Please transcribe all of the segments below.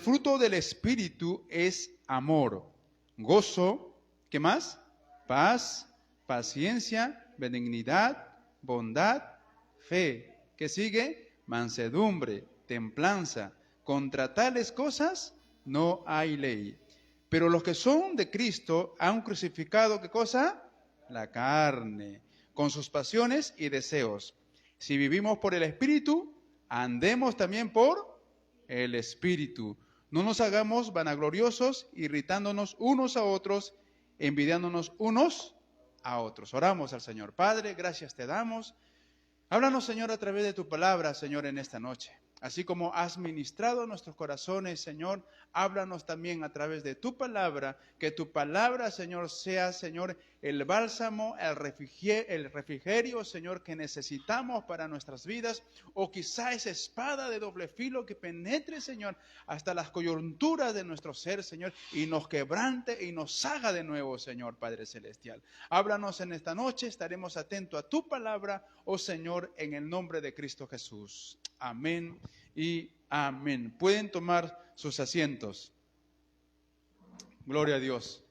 fruto del Espíritu es amor, gozo, ¿qué más? Paz, paciencia, benignidad, bondad, fe. ¿Qué sigue? Mansedumbre, templanza. Contra tales cosas no hay ley. Pero los que son de Cristo han crucificado, ¿qué cosa? La carne, con sus pasiones y deseos. Si vivimos por el Espíritu, andemos también por el Espíritu. No nos hagamos vanagloriosos, irritándonos unos a otros, envidiándonos unos a otros. Oramos al Señor. Padre, gracias te damos. Háblanos, Señor, a través de tu palabra, Señor, en esta noche. Así como has ministrado nuestros corazones, Señor, háblanos también a través de tu palabra, que tu palabra, Señor, sea, Señor, el bálsamo, el refrigerio, Señor, que necesitamos para nuestras vidas, o quizá esa espada de doble filo que penetre, Señor, hasta las coyunturas de nuestro ser, Señor, y nos quebrante y nos haga de nuevo, Señor, Padre Celestial. Háblanos en esta noche, estaremos atentos a tu palabra, oh Señor, en el nombre de Cristo Jesús. Amén y amén. Pueden tomar sus asientos. Gloria a Dios.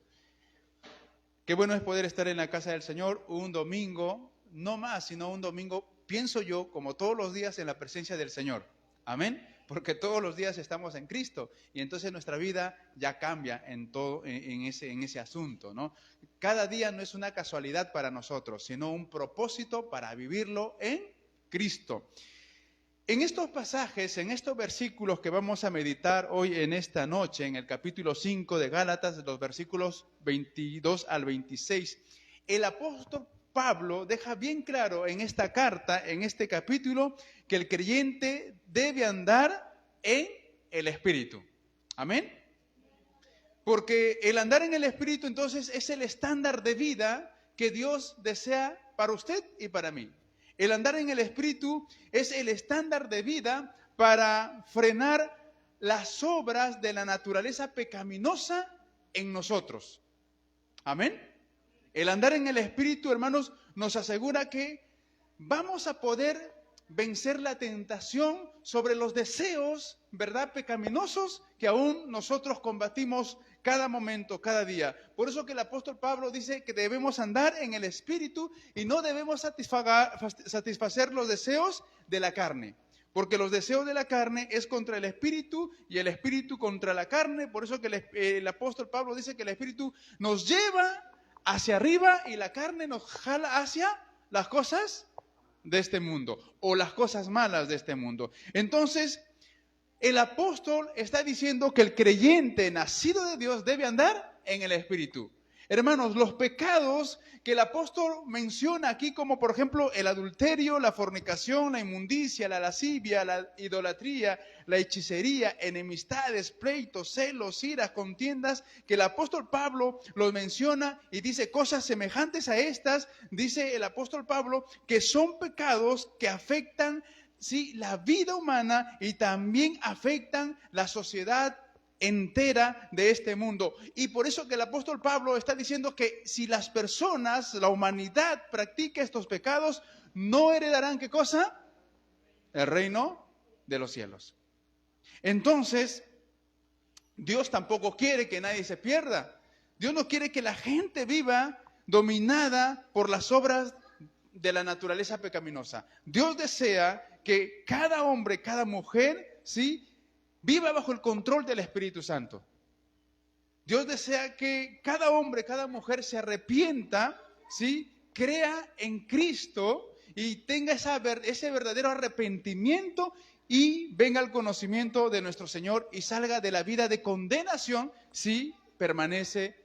Qué bueno es poder estar en la casa del Señor un domingo, no más, sino un domingo, pienso yo, como todos los días en la presencia del Señor. Amén. Porque todos los días estamos en Cristo y entonces nuestra vida ya cambia en todo, en ese asunto, ¿no? Cada día no es una casualidad para nosotros, sino un propósito para vivirlo en Cristo. En estos pasajes, en estos versículos que vamos a meditar hoy en esta noche, en el capítulo 5 de Gálatas, los versículos 22 al 26, el apóstol Pablo deja bien claro en esta carta, en este capítulo, que el creyente debe andar en el Espíritu. Amén. Porque el andar en el Espíritu entonces es el estándar de vida que Dios desea para usted y para mí. El andar en el Espíritu es el estándar de vida para frenar las obras de la naturaleza pecaminosa en nosotros. Amén. El andar en el Espíritu, hermanos, nos asegura que vamos a poder vencer la tentación sobre los deseos, ¿verdad?, pecaminosos que aún nosotros combatimos cada momento, cada día. Por eso que el apóstol Pablo dice que debemos andar en el Espíritu y no debemos satisfacer los deseos de la carne. Porque los deseos de la carne es contra el Espíritu y el Espíritu contra la carne. Por eso que el apóstol Pablo dice que el Espíritu nos lleva hacia arriba y la carne nos jala hacia las cosas de este mundo o las cosas malas de este mundo. Entonces, el apóstol está diciendo que el creyente nacido de Dios debe andar en el Espíritu. Hermanos, los pecados que el apóstol menciona aquí, como por ejemplo el adulterio, la fornicación, la inmundicia, la lascivia, la idolatría, la hechicería, enemistades, pleitos, celos, iras, contiendas, que el apóstol Pablo los menciona y dice cosas semejantes a estas, dice el apóstol Pablo, que son pecados que afectan, sí, la vida humana y también afectan la sociedad entera de este mundo. Y por eso que el apóstol Pablo está diciendo que si las personas, la humanidad practica estos pecados, no heredarán, ¿qué cosa? El reino de los cielos. Entonces, Dios tampoco quiere que nadie se pierda. Dios no quiere que la gente viva dominada por las obras de la naturaleza pecaminosa. Dios desea que cada hombre, cada mujer, ¿sí?, viva bajo el control del Espíritu Santo. Dios desea que cada hombre, cada mujer se arrepienta, ¿sí?, crea en Cristo y tenga ese verdadero arrepentimiento y venga al conocimiento de nuestro Señor y salga de la vida de condenación si permanece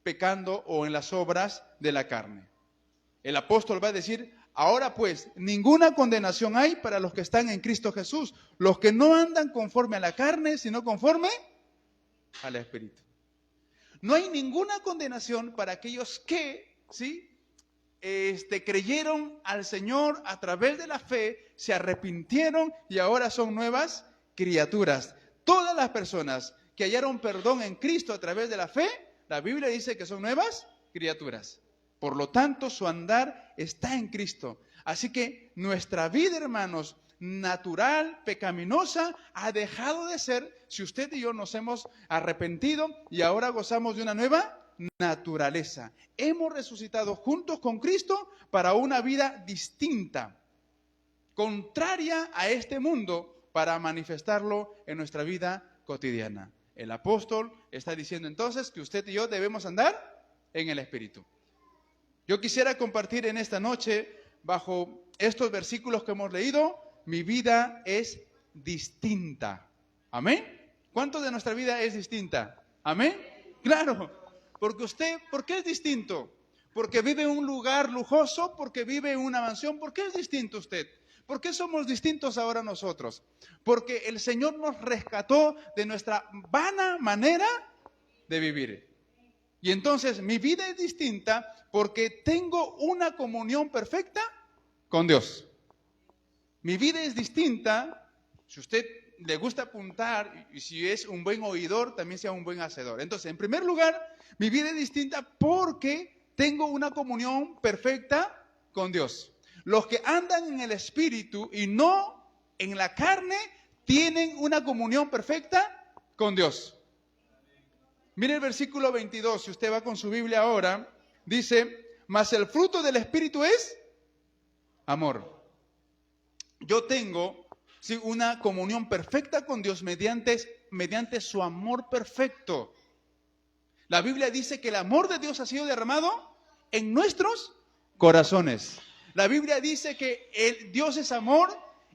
pecando o en las obras de la carne. El apóstol va a decir: ahora pues, ninguna condenación hay para los que están en Cristo Jesús, los que no andan conforme a la carne, sino conforme al Espíritu. No hay ninguna condenación para aquellos que, ¿sí?, creyeron al Señor a través de la fe, se arrepintieron y ahora son nuevas criaturas. Todas las personas que hallaron perdón en Cristo a través de la fe, la Biblia dice que son nuevas criaturas. Por lo tanto, su andar está en Cristo. Así que nuestra vida, hermanos, natural, pecaminosa, ha dejado de ser si usted y yo nos hemos arrepentido y ahora gozamos de una nueva naturaleza. Hemos resucitado juntos con Cristo para una vida distinta, contraria a este mundo, para manifestarlo en nuestra vida cotidiana. El apóstol está diciendo entonces que usted y yo debemos andar en el Espíritu. Yo quisiera compartir en esta noche, bajo estos versículos que hemos leído, mi vida es distinta. ¿Amén? ¿Cuánto de nuestra vida es distinta? ¿Amén? Claro, porque usted, ¿por qué es distinto? Porque vive en un lugar lujoso, porque vive en una mansión. ¿Por qué es distinto usted? ¿Por qué somos distintos ahora nosotros? Porque el Señor nos rescató de nuestra vana manera de vivir. Y entonces mi vida es distinta porque tengo una comunión perfecta con Dios. Mi vida es distinta, si usted le gusta apuntar y si es un buen oidor, también sea un buen hacedor. Entonces, en primer lugar, mi vida es distinta porque tengo una comunión perfecta con Dios. Los que andan en el Espíritu y no en la carne tienen una comunión perfecta con Dios. Mire el versículo 22, si usted va con su Biblia ahora, dice, mas el fruto del Espíritu es amor. Yo tengo una comunión perfecta con Dios mediante su amor perfecto. La Biblia dice que el amor de Dios ha sido derramado en nuestros corazones. La Biblia dice que Dios es amor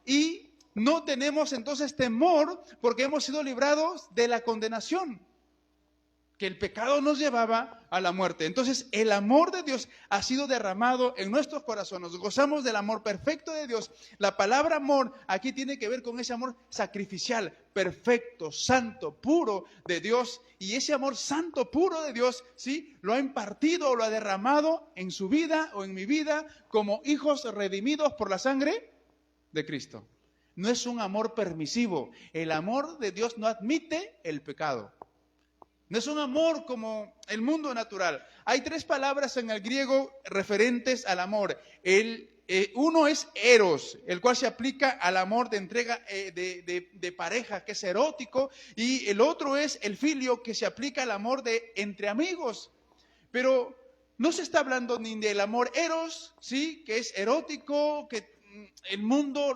y no tenemos entonces temor porque hemos sido librados de la condenación, que el pecado nos llevaba a la muerte. Entonces, el amor de Dios ha sido derramado en nuestros corazones. Gozamos del amor perfecto de Dios. La palabra amor aquí tiene que ver con ese amor sacrificial, perfecto, santo, puro de Dios. Y ese amor santo, puro de Dios, ¿sí?, lo ha impartido o lo ha derramado en su vida o en mi vida como hijos redimidos por la sangre de Cristo. No es un amor permisivo. El amor de Dios no admite el pecado. No es un amor como el mundo natural. Hay tres palabras en el griego referentes al amor. Uno es eros, el cual se aplica al amor de entrega de pareja, que es erótico. Y el otro es el filio, que se aplica al amor de entre amigos. Pero no se está hablando ni del amor eros, ¿sí?, que es erótico, que el mundo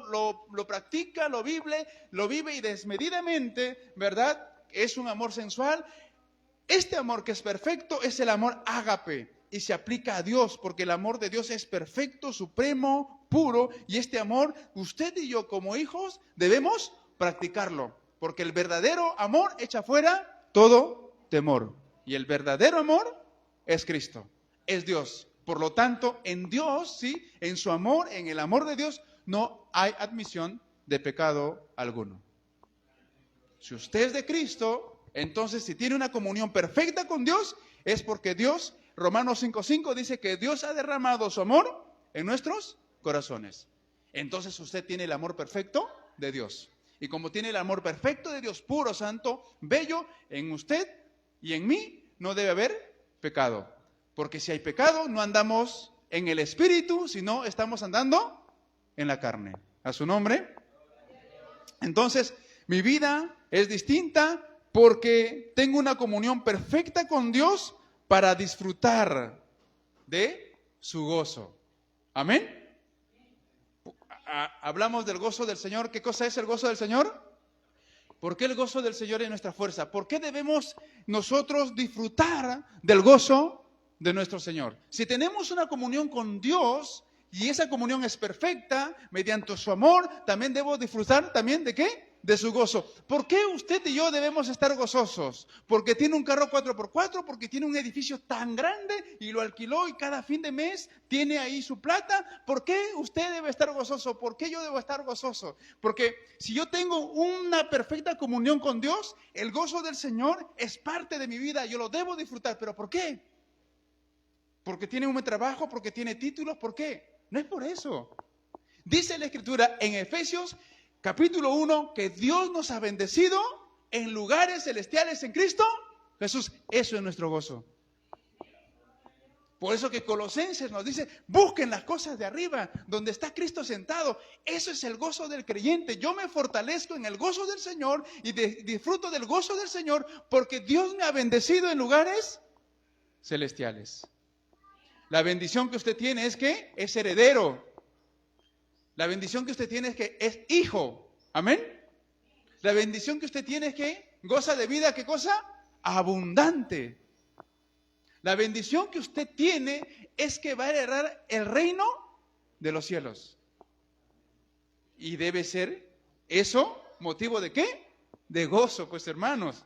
lo practica, lo vive y desmedidamente, ¿verdad? Es un amor sensual. Este amor que es perfecto es el amor ágape y se aplica a Dios porque el amor de Dios es perfecto, supremo, puro, y este amor usted y yo como hijos debemos practicarlo porque el verdadero amor echa fuera todo temor y el verdadero amor es Cristo, es Dios. Por lo tanto, en Dios, sí, en su amor, en el amor de Dios, no hay admisión de pecado alguno. Si usted es de Cristo, entonces, si tiene una comunión perfecta con Dios, es porque Dios, Romanos 5:5 dice que Dios ha derramado su amor en nuestros corazones. Entonces usted tiene el amor perfecto de Dios. Y como tiene el amor perfecto de Dios, puro, santo, bello, en usted y en mí no debe haber pecado. Porque si hay pecado, no andamos en el Espíritu, sino estamos andando en la carne. ¿A su nombre? Entonces, mi vida es distinta porque tengo una comunión perfecta con Dios para disfrutar de su gozo. ¿Amén? Hablamos del gozo del Señor. ¿Qué cosa es el gozo del Señor? ¿Por qué el gozo del Señor es nuestra fuerza? ¿Por qué debemos nosotros disfrutar del gozo de nuestro Señor? Si tenemos una comunión con Dios y esa comunión es perfecta, mediante su amor, también debo disfrutar también ¿de qué? De su gozo. ¿Por qué usted y yo debemos estar gozosos? Porque tiene un carro 4x4, porque tiene un edificio tan grande y lo alquiló y cada fin de mes tiene ahí su plata. ¿Por qué usted debe estar gozoso? ¿Por qué yo debo estar gozoso? Porque si yo tengo una perfecta comunión con Dios, el gozo del Señor es parte de mi vida, yo lo debo disfrutar. ¿Pero por qué? ¿Porque tiene un buen trabajo? ¿Porque tiene títulos? ¿Por qué? No es por eso. Dice la Escritura en Efesios capítulo 1, que Dios nos ha bendecido en lugares celestiales en Cristo Jesús. Eso es nuestro gozo. Por eso que Colosenses nos dice, busquen las cosas de arriba, donde está Cristo sentado. Eso es el gozo del creyente. Yo me fortalezco en el gozo del Señor y disfruto del gozo del Señor porque Dios me ha bendecido en lugares celestiales. La bendición que usted tiene es que es heredero. La bendición que usted tiene es que es hijo. Amén. La bendición que usted tiene es que goza de vida, ¿qué cosa? Abundante. La bendición que usted tiene es que va a heredar el reino de los cielos. Y debe ser eso motivo ¿de qué? De gozo, pues hermanos.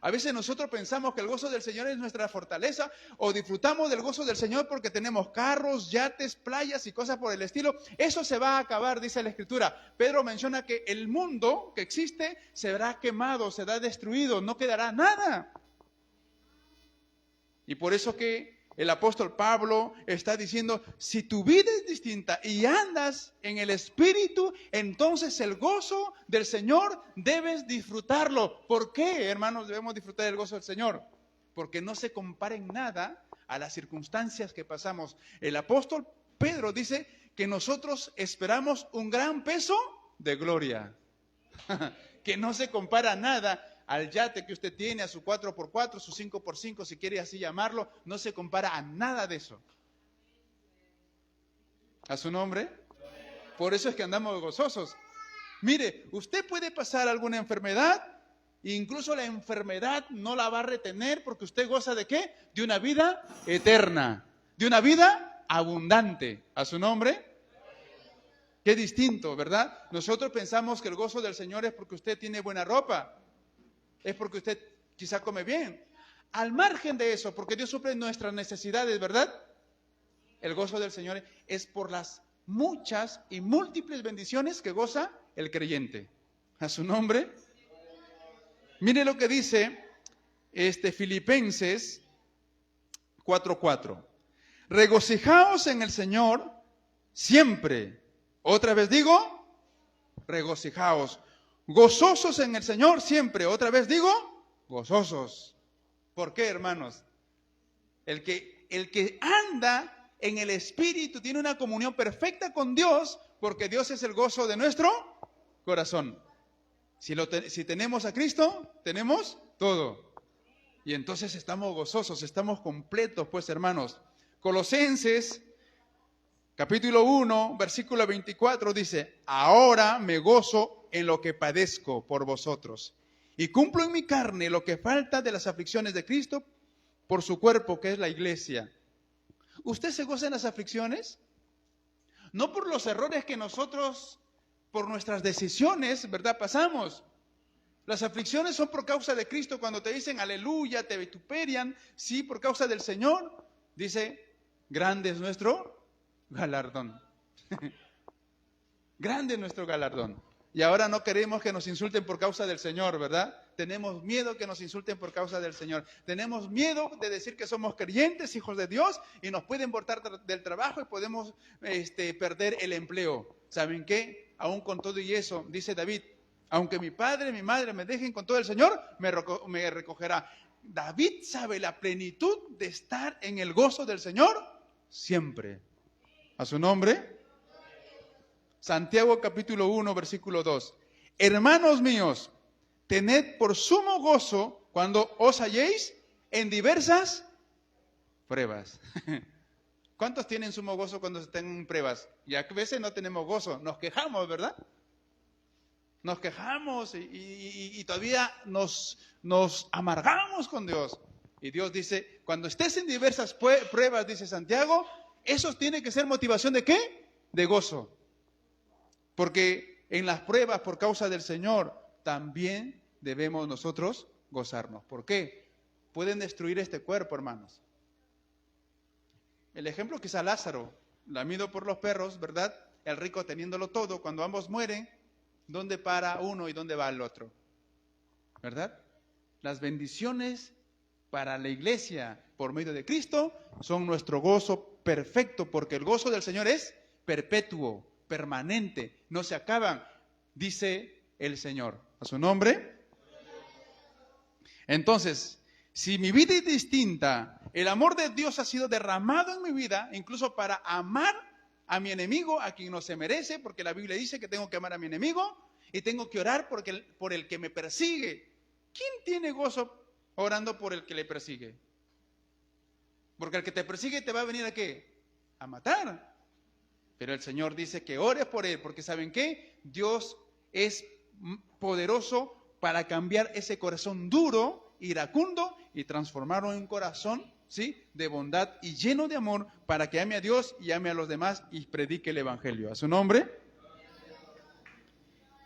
A veces nosotros pensamos que el gozo del Señor es nuestra fortaleza o disfrutamos del gozo del Señor porque tenemos carros, yates, playas y cosas por el estilo. Eso se va a acabar, dice la Escritura. Pedro menciona que el mundo que existe será quemado, será destruido, no quedará nada. Y por eso que el apóstol Pablo está diciendo, si tu vida es distinta y andas en el Espíritu, entonces el gozo del Señor debes disfrutarlo. ¿Por qué, hermanos, debemos disfrutar el gozo del Señor? Porque no se compara en nada a las circunstancias que pasamos. El apóstol Pedro dice que nosotros esperamos un gran peso de gloria, que no se compara a nada al yate que usted tiene, a su 4x4, su 5x5, si quiere así llamarlo, no se compara a nada de eso. ¿A su nombre? Por eso es que andamos gozosos. Mire, usted puede pasar alguna enfermedad, e incluso la enfermedad no la va a retener porque usted goza ¿de qué? De una vida eterna, de una vida abundante. ¿A su nombre? Qué distinto, ¿verdad? Nosotros pensamos que el gozo del Señor es porque usted tiene buena ropa. Es porque usted quizá come bien. Al margen de eso, porque Dios suple nuestras necesidades, ¿verdad? El gozo del Señor es por las muchas y múltiples bendiciones que goza el creyente. ¿A su nombre? Mire lo que dice Filipenses 4:4. Regocijaos en el Señor siempre. Otra vez digo, regocijaos. Gozosos en el Señor siempre. Otra vez digo, gozosos. ¿Por qué, hermanos? El que anda en el Espíritu tiene una comunión perfecta con Dios, porque Dios es el gozo de nuestro corazón. Si tenemos a Cristo, tenemos todo. Y entonces estamos gozosos, estamos completos, pues, hermanos. Colosenses capítulo 1, versículo 24 dice, ahora me gozo en lo que padezco por vosotros y cumplo en mi carne lo que falta de las aflicciones de Cristo por su cuerpo, que es la iglesia. ¿Usted se goza en las aflicciones? No por los errores que nosotros, por nuestras decisiones, ¿verdad?, pasamos. Las aflicciones son por causa de Cristo. Cuando te dicen aleluya, te vituperian, sí, por causa del Señor, dice, grande es nuestro galardón. Grande es nuestro galardón. Y ahora no queremos que nos insulten por causa del Señor, ¿verdad? Tenemos miedo que nos insulten por causa del Señor. Tenemos miedo de decir que somos creyentes, hijos de Dios, y nos pueden botar del trabajo y podemos perder el empleo. ¿Saben qué? Aún con todo y eso, dice David, aunque mi padre y mi madre me dejen, con todo el Señor me recogerá. David sabe la plenitud de estar en el gozo del Señor siempre. ¿A su nombre? Santiago capítulo 1, versículo 2. Hermanos míos, tened por sumo gozo cuando os halléis en diversas pruebas. ¿Cuántos tienen sumo gozo cuando estén en pruebas? Y a veces no tenemos gozo, nos quejamos, ¿verdad? Nos quejamos y todavía nos amargamos con Dios. Y Dios dice, cuando estés en diversas pruebas, dice Santiago, eso tiene que ser motivación ¿de qué? De gozo. Porque en las pruebas por causa del Señor también debemos nosotros gozarnos. ¿Por qué? Pueden destruir este cuerpo, hermanos. El ejemplo quizá Lázaro, lamido por los perros, ¿verdad? El rico teniéndolo todo, cuando ambos mueren, ¿dónde para uno y dónde va el otro? ¿Verdad? Las bendiciones para la iglesia por medio de Cristo son nuestro gozo perfecto, porque el gozo del Señor es perpetuo, permanente, no se acaban, dice el Señor. ¿A su nombre? Entonces, Si mi vida es distinta, el amor de Dios ha sido derramado en mi vida, incluso para amar a mi enemigo, a quien no se merece, porque la Biblia dice que tengo que amar a mi enemigo y tengo que orar por el que me persigue. ¿Quién tiene gozo orando por el que le persigue? Porque el que te persigue te va a venir ¿a qué? A matar. Pero el Señor dice que ores por él, porque ¿saben qué? Dios es poderoso para cambiar ese corazón duro, iracundo, y transformarlo en un corazón, ¿sí?, de bondad y lleno de amor, para que ame a Dios y ame a los demás y predique el Evangelio. ¿A su nombre?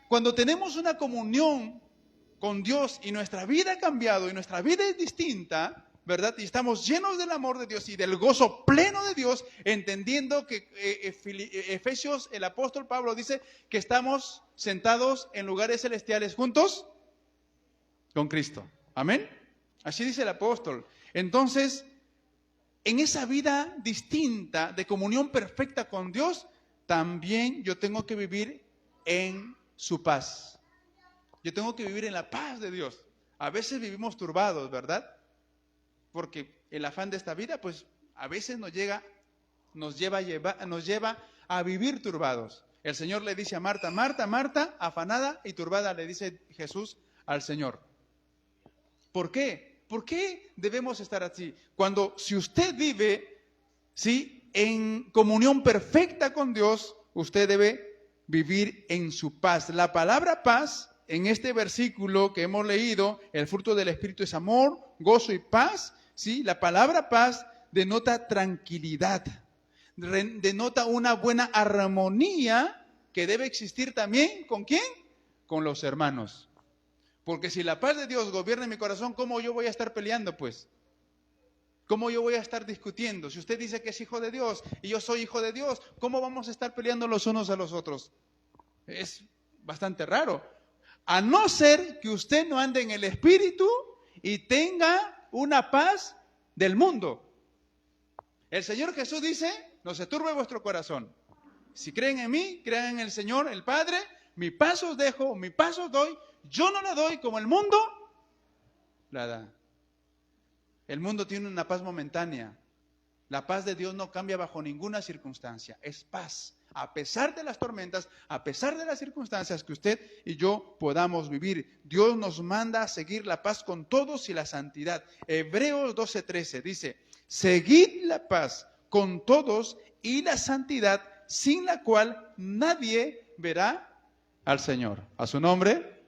Cuando tenemos una comunión con Dios y nuestra vida ha cambiado y nuestra vida es distinta, ¿verdad? Y estamos llenos del amor de Dios y del gozo pleno de Dios, entendiendo que Efesios, el apóstol Pablo dice que estamos sentados en lugares celestiales juntos con Cristo. Amén. Así dice el apóstol. Entonces, en esa vida distinta de comunión perfecta con Dios, también yo tengo que vivir en su paz. Yo tengo que vivir en la paz de Dios. A veces vivimos turbados, ¿verdad? Porque el afán de esta vida, pues a veces nos lleva a vivir turbados. El Señor le dice a Marta, Marta, Marta, afanada y turbada, le dice Jesús al Señor. ¿Por qué? ¿Por qué debemos estar así? Si usted vive, ¿sí?, en comunión perfecta con Dios, usted debe vivir en su paz. La palabra paz, en este versículo que hemos leído, el fruto del Espíritu es amor, gozo y paz. ¿Sí? La palabra paz denota tranquilidad, denota una buena armonía que debe existir también, ¿con quién? Con los hermanos. Porque si la paz de Dios gobierna en mi corazón, ¿cómo yo voy a estar peleando, pues? ¿Cómo yo voy a estar discutiendo? Si usted dice que es hijo de Dios y yo soy hijo de Dios, ¿cómo vamos a estar peleando los unos a los otros? Es bastante raro. A no ser que usted no ande en el Espíritu y tenga una paz del mundo. El Señor Jesús dice, no se turbe vuestro corazón. Si creen en mí, crean en el Señor, el Padre, mi paz os dejo, mi paz os doy. Yo no la doy como el mundo la da. El mundo tiene una paz momentánea. La paz de Dios no cambia bajo ninguna circunstancia. Es paz. A pesar de las tormentas, a pesar de las circunstancias que usted y yo podamos vivir, Dios nos manda a seguir la paz con todos y la santidad. Hebreos 12:13 dice, seguid la paz con todos y la santidad, sin la cual nadie verá al Señor. ¿A su nombre?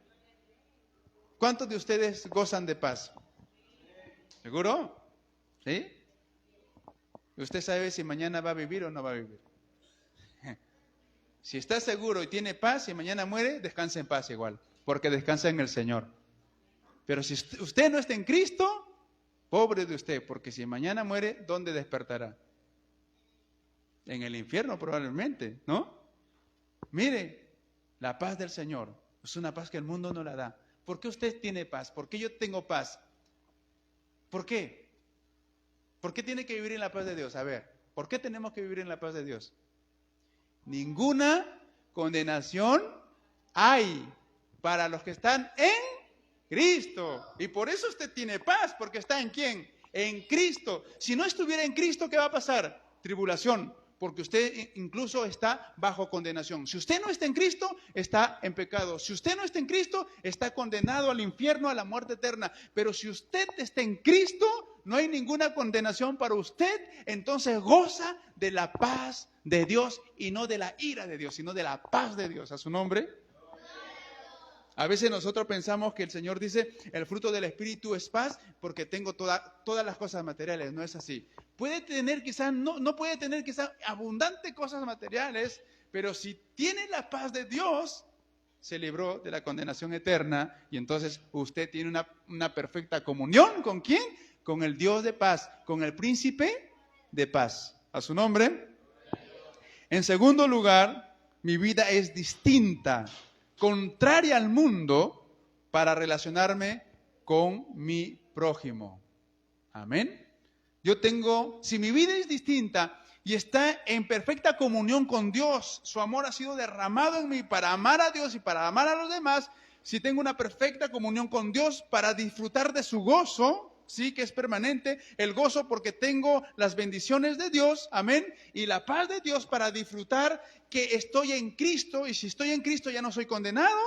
¿Cuántos de ustedes gozan de paz? ¿Seguro? ¿Sí? ¿Usted sabe si mañana va a vivir o no va a vivir? Si está seguro y tiene paz y mañana muere, descansa en paz igual, porque descansa en el Señor. Pero si usted no está en Cristo, pobre de usted, porque si mañana muere, ¿dónde despertará? En el infierno probablemente, ¿no? Mire, la paz del Señor es una paz que el mundo no la da. ¿Por qué usted tiene paz? ¿Por qué yo tengo paz? ¿Por qué? ¿Por qué tiene que vivir en la paz de Dios? A ver, ¿por qué tenemos que vivir en la paz de Dios? Ninguna condenación hay para los que están en Cristo. Y por eso usted tiene paz, porque está ¿en quién? En Cristo. Si no estuviera en Cristo, ¿qué va a pasar? Tribulación, porque usted incluso está bajo condenación. Si usted no está en Cristo, está en pecado. Si usted no está en Cristo, está condenado al infierno, a la muerte eterna. Pero si usted está en Cristo, no hay ninguna condenación para usted, entonces goza de la paz de Dios y no de la ira de Dios, sino de la paz de Dios. ¿A su nombre? A veces nosotros pensamos que el Señor dice, el fruto del Espíritu es paz porque tengo todas las cosas materiales. No es así. Puede tener quizás, no puede tener quizás abundante cosas materiales, pero si tiene la paz de Dios, se libró de la condenación eterna y entonces usted tiene una perfecta comunión. ¿Con quién? Con el Dios de paz, con el príncipe de paz. ¿A su nombre? En segundo lugar, mi vida es distinta, contraria al mundo, para relacionarme con mi prójimo. Amén. Si mi vida es distinta y está en perfecta comunión con Dios, su amor ha sido derramado en mí para amar a Dios y para amar a los demás, si tengo una perfecta comunión con Dios para disfrutar de su gozo, sí, que es permanente, el gozo porque tengo las bendiciones de Dios, amén, y la paz de Dios para disfrutar que estoy en Cristo, y si estoy en Cristo ya no soy condenado,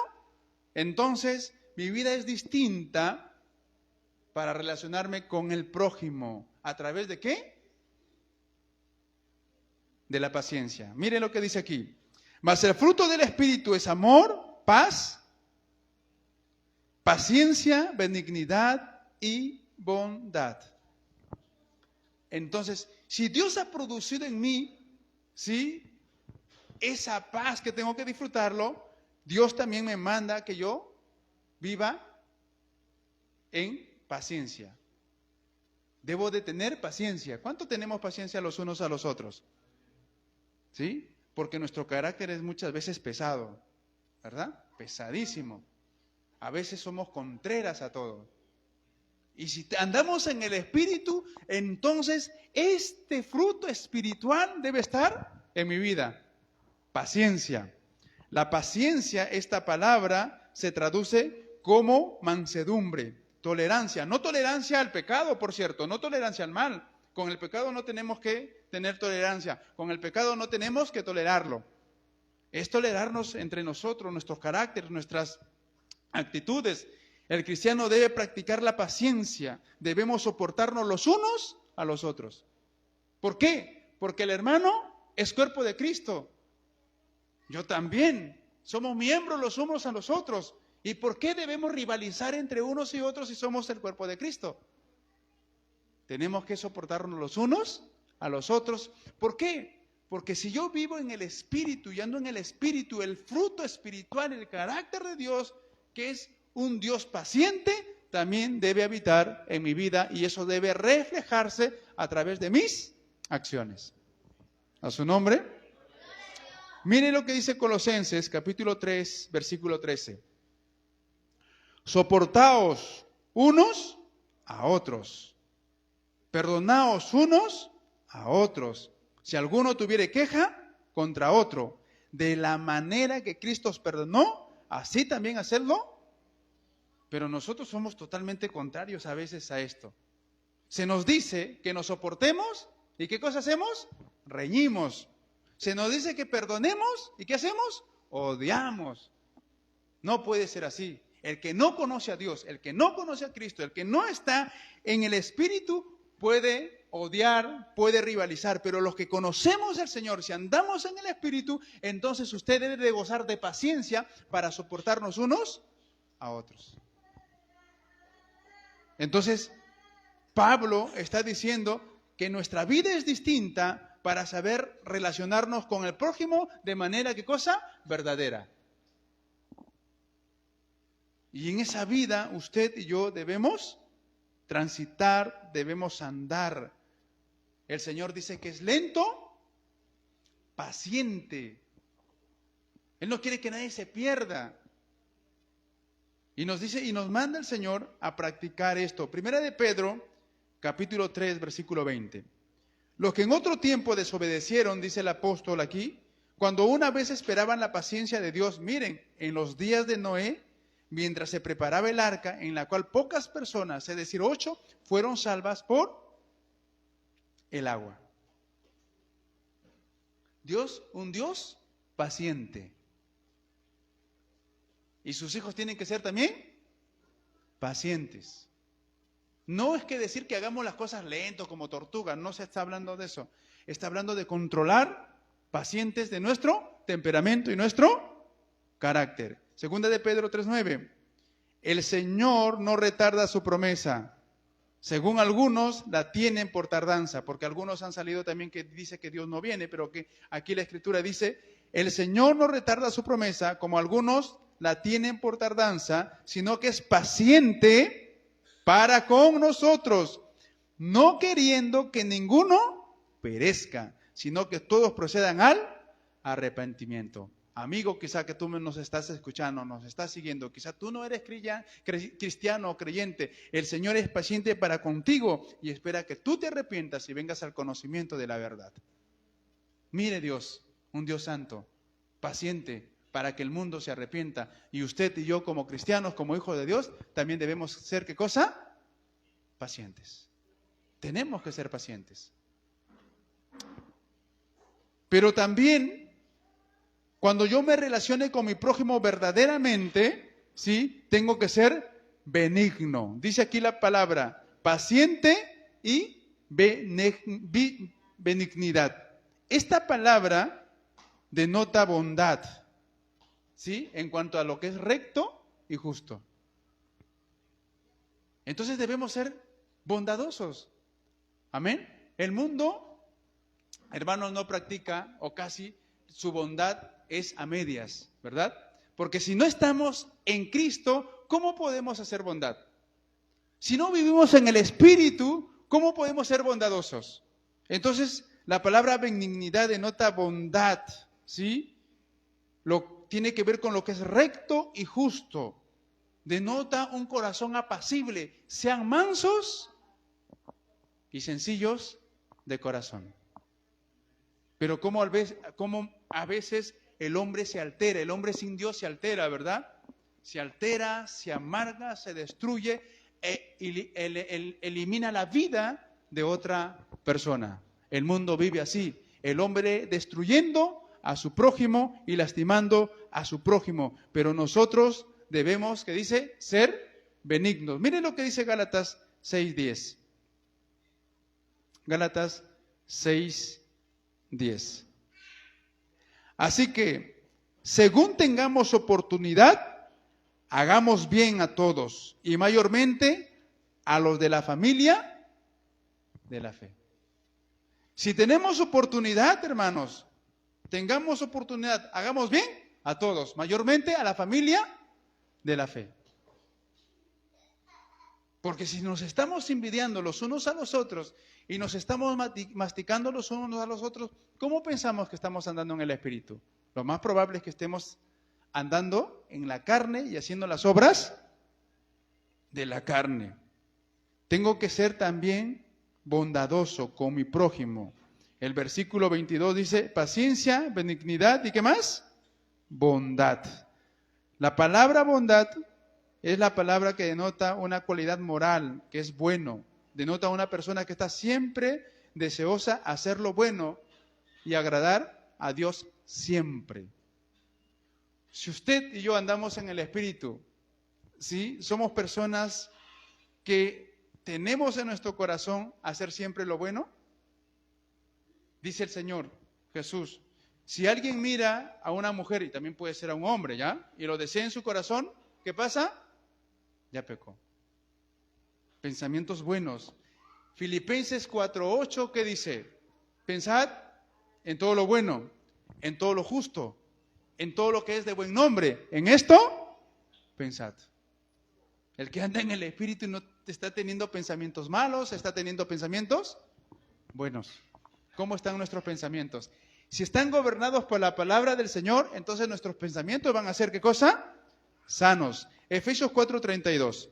entonces mi vida es distinta para relacionarme con el prójimo. ¿A través de qué? De la paciencia. Mire lo que dice aquí. Mas el fruto del Espíritu es amor, paz, paciencia, benignidad y bondad. Entonces, si Dios ha producido en mí, ¿sí?, esa paz que tengo que disfrutarlo, Dios también me manda que yo viva en paciencia. Debo de tener paciencia. ¿Cuánto tenemos paciencia los unos a los otros? ¿Sí? Porque nuestro carácter es muchas veces pesado, ¿verdad? Pesadísimo. A veces somos contreras a todo. Y si andamos en el Espíritu, entonces este fruto espiritual debe estar en mi vida. Paciencia. La paciencia, esta palabra, se traduce como mansedumbre, tolerancia. No tolerancia al pecado, por cierto, no tolerancia al mal. Con el pecado no tenemos que tener tolerancia. Con el pecado no tenemos que tolerarlo. Es tolerarnos entre nosotros, nuestros caracteres, nuestras actitudes. El cristiano debe practicar la paciencia. Debemos soportarnos los unos a los otros. ¿Por qué? Porque el hermano es cuerpo de Cristo. Yo también. Somos miembros los unos a los otros. ¿Y por qué debemos rivalizar entre unos y otros si somos el cuerpo de Cristo? Tenemos que soportarnos los unos a los otros. ¿Por qué? Porque si yo vivo en el Espíritu y ando en el Espíritu, el fruto espiritual, el carácter de Dios, que es un Dios paciente, también debe habitar en mi vida y eso debe reflejarse a través de mis acciones. A su nombre. Mire lo que dice Colosenses, capítulo 3, versículo 13. Soportaos unos a otros. Perdonaos unos a otros. Si alguno tuviere queja contra otro, de la manera que Cristo os perdonó, así también hacedlo. Pero nosotros somos totalmente contrarios a veces a esto. Se nos dice que nos soportemos y ¿qué cosa hacemos? Reñimos. Se nos dice que perdonemos y ¿qué hacemos? Odiamos. No puede ser así. El que no conoce a Dios, el que no conoce a Cristo, el que no está en el Espíritu puede odiar, puede rivalizar, pero los que conocemos al Señor, si andamos en el Espíritu, entonces usted debe de gozar de paciencia para soportarnos unos a otros. Entonces, Pablo está diciendo que nuestra vida es distinta para saber relacionarnos con el prójimo de manera, ¿qué cosa? Verdadera. Y en esa vida usted y yo debemos transitar, debemos andar. El Señor dice que es lento, paciente. Él no quiere que nadie se pierda. Y nos dice, y nos manda el Señor a practicar esto. Primera de Pedro, capítulo 3, versículo 20. Los que en otro tiempo desobedecieron, dice el apóstol aquí, cuando una vez esperaban la paciencia de Dios, miren, en los días de Noé, mientras se preparaba el arca, en la cual pocas personas, es decir, 8, fueron salvas por el agua. Dios, un Dios paciente. Y sus hijos tienen que ser también pacientes. No es que decir que hagamos las cosas lento como tortugas, no se está hablando de eso. Está hablando de controlar pacientes de nuestro temperamento y nuestro carácter. Segunda de Pedro 3:9. El Señor no retarda su promesa. Según algunos la tienen por tardanza, porque algunos han salido también que dice que Dios no viene, pero que aquí la Escritura dice, el Señor no retarda su promesa, como algunos la tienen por tardanza, sino que es paciente para con nosotros, no queriendo que ninguno perezca, sino que todos procedan al arrepentimiento. Amigo, quizá que tú nos estás escuchando, nos estás siguiendo, quizá tú no eres cristiano o creyente, el Señor es paciente para contigo y espera que tú te arrepientas y vengas al conocimiento de la verdad. Mire Dios, un Dios santo, paciente para que el mundo se arrepienta y usted y yo como cristianos, como hijos de Dios, también debemos ser, ¿qué cosa? pacientes. Tenemos que ser pacientes. Pero también, cuando yo me relacione con mi prójimo verdaderamente, ¿sí? Tengo que ser benigno. Dice aquí la palabra paciente y benignidad. Esta palabra denota bondad, ¿sí? En cuanto a lo que es recto y justo. Entonces debemos ser bondadosos. Amén. El mundo, hermanos, no practica, o casi, su bondad es a medias, ¿verdad? Porque si no estamos en Cristo, ¿cómo podemos hacer bondad? Si no vivimos en el Espíritu, ¿cómo podemos ser bondadosos? Entonces, la palabra benignidad denota bondad, ¿sí? Tiene que ver con lo que es recto y justo. Denota un corazón apacible. Sean mansos y sencillos de corazón. Pero como a veces el hombre se altera, el hombre sin Dios se altera, ¿verdad? Se altera, se amarga, se destruye elimina la vida de otra persona. El mundo vive así, el hombre destruyendo a su prójimo y lastimando a su prójimo. Pero nosotros debemos, ¿qué dice? Ser benignos. Miren lo que dice Gálatas 6:10. Gálatas 6:10. Así que, según tengamos oportunidad, hagamos bien a todos, y mayormente a los de la familia de la fe. Si tenemos oportunidad, hermanos, tengamos oportunidad, hagamos bien a todos, mayormente a la familia de la fe. Porque si nos estamos envidiando los unos a los otros y nos estamos masticando los unos a los otros, ¿cómo pensamos que estamos andando en el Espíritu? Lo más probable es que estemos andando en la carne y haciendo las obras de la carne. Tengo que ser también bondadoso con mi prójimo. El versículo 22 dice, paciencia, benignidad, ¿y qué más? Bondad. La palabra bondad es la palabra que denota una cualidad moral, que es bueno. Denota a una persona que está siempre deseosa de hacer lo bueno y agradar a Dios siempre. Si usted y yo andamos en el Espíritu, ¿sí? Somos personas que tenemos en nuestro corazón hacer siempre lo bueno. Dice el Señor Jesús, si alguien mira a una mujer, y también puede ser a un hombre, ¿ya? Y lo desea en su corazón, ¿qué pasa? Ya pecó. Pensamientos buenos. Filipenses 4:8, ¿qué dice? Pensad en todo lo bueno, en todo lo justo, en todo lo que es de buen nombre. En esto, pensad. El que anda en el Espíritu no está teniendo pensamientos malos, está teniendo pensamientos buenos. ¿Cómo están nuestros pensamientos? Si están gobernados por la palabra del Señor, entonces nuestros pensamientos van a ser, ¿qué cosa? Sanos. Efesios 4:32.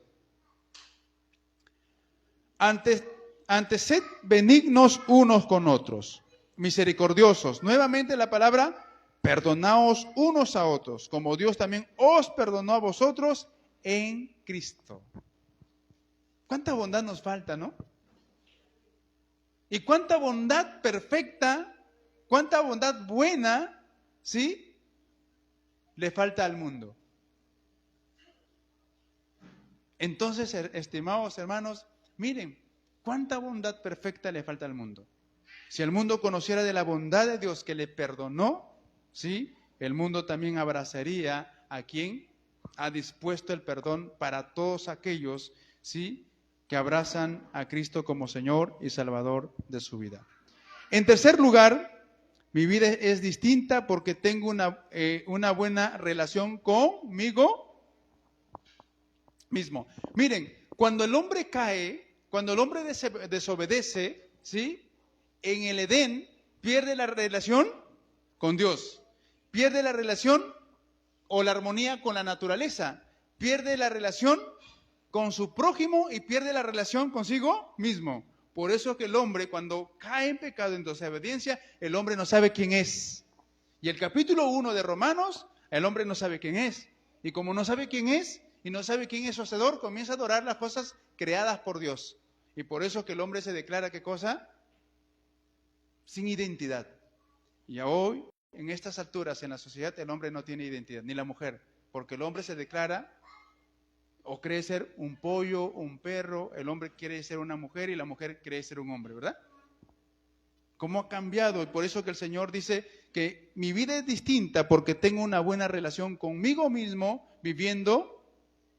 Antes sed benignos unos con otros, misericordiosos. Nuevamente la palabra, perdonaos unos a otros, como Dios también os perdonó a vosotros en Cristo. ¿Cuánta bondad nos falta, no? Y cuánta bondad perfecta, cuánta bondad buena, ¿sí? Le falta al mundo. Entonces, estimados hermanos, miren, cuánta bondad perfecta le falta al mundo. Si el mundo conociera de la bondad de Dios que le perdonó, ¿sí? El mundo también abrazaría a quien ha dispuesto el perdón para todos aquellos, ¿sí? Que abrazan a Cristo como Señor y Salvador de su vida. En tercer lugar, mi vida es distinta porque tengo una buena relación conmigo mismo. Miren, cuando el hombre cae, cuando el hombre desobedece, ¿sí? En el Edén pierde la relación con Dios, pierde la relación o la armonía con la naturaleza, pierde la relación con su prójimo y pierde la relación consigo mismo. Por eso que el hombre, cuando cae en pecado, en desobediencia, el hombre no sabe quién es. Y el capítulo 1 de Romanos, el hombre no sabe quién es. Y como no sabe quién es, y no sabe quién es su hacedor, comienza a adorar las cosas creadas por Dios. Y por eso que el hombre se declara, ¿qué cosa? Sin identidad. Y hoy, en estas alturas, en la sociedad, el hombre no tiene identidad, ni la mujer, porque el hombre se declara o cree ser un pollo, un perro, el hombre quiere ser una mujer y la mujer cree ser un hombre, ¿verdad? ¿Cómo ha cambiado? Y por eso que el Señor dice que mi vida es distinta porque tengo una buena relación conmigo mismo, viviendo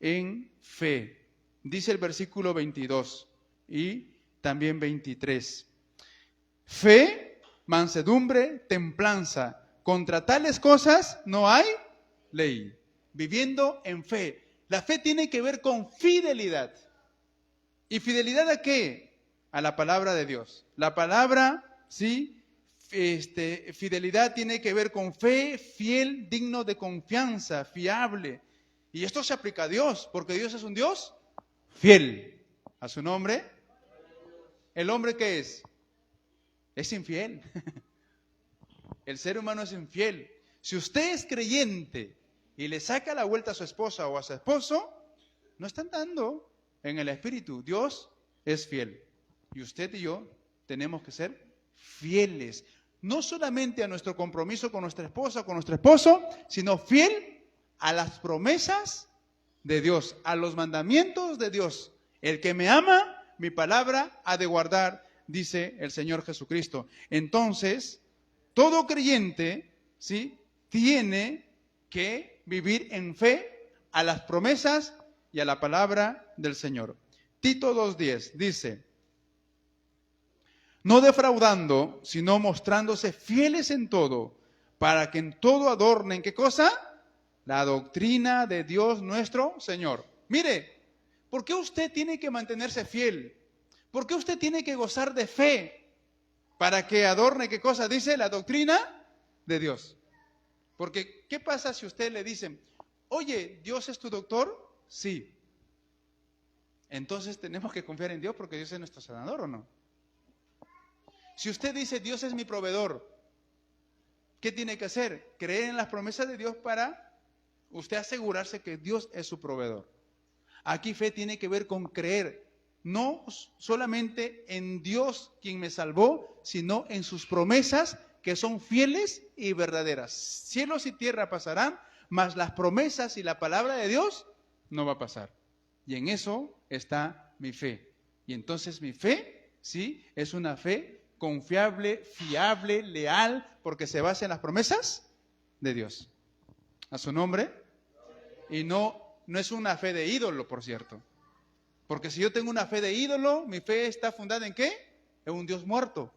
en fe. Dice el versículo 22 y también 23. Fe, mansedumbre, templanza. Contra tales cosas no hay ley. Viviendo en fe. La fe tiene que ver con fidelidad. ¿Y fidelidad a qué? A la palabra de Dios. La palabra, sí, fidelidad tiene que ver con fe, fiel, digno de confianza, fiable. Y esto se aplica a Dios, porque Dios es un Dios fiel. A su nombre. ¿El hombre qué es? Es infiel. El ser humano es infiel. Si usted es creyente y le saca la vuelta a su esposa o a su esposo, no están dando en el espíritu. Dios es fiel. Y usted y yo tenemos que ser fieles. No solamente a nuestro compromiso con nuestra esposa o con nuestro esposo, sino fiel a las promesas de Dios, a los mandamientos de Dios. El que me ama, mi palabra ha de guardar, dice el Señor Jesucristo. Entonces, todo creyente, ¿sí?, tiene que vivir en fe a las promesas y a la palabra del Señor. Tito 2:10 dice: no defraudando, sino mostrándose fieles en todo, para que en todo adornen, ¿qué cosa? La doctrina de Dios nuestro Señor. Mire, ¿por qué usted tiene que mantenerse fiel? ¿Por qué usted tiene que gozar de fe? Para que adorne, ¿qué cosa? Dice la doctrina de Dios. Porque, ¿qué pasa si usted le dicen, oye, ¿Dios es tu doctor? Sí. Entonces tenemos que confiar en Dios porque Dios es nuestro sanador, ¿o no? Si usted dice, Dios es mi proveedor, ¿qué tiene que hacer? Creer en las promesas de Dios para usted asegurarse que Dios es su proveedor. Aquí fe tiene que ver con creer, no solamente en Dios quien me salvó, sino en sus promesas que son fieles y verdaderas. Cielos y tierra pasarán, mas las promesas y la palabra de Dios no va a pasar. Y en eso está mi fe. Y entonces mi fe, sí, es una fe confiable, fiable, leal, porque se basa en las promesas de Dios. A su nombre. Y no es una fe de ídolo, por cierto. Porque si yo tengo una fe de ídolo, mi fe está fundada ¿en qué? En un Dios muerto,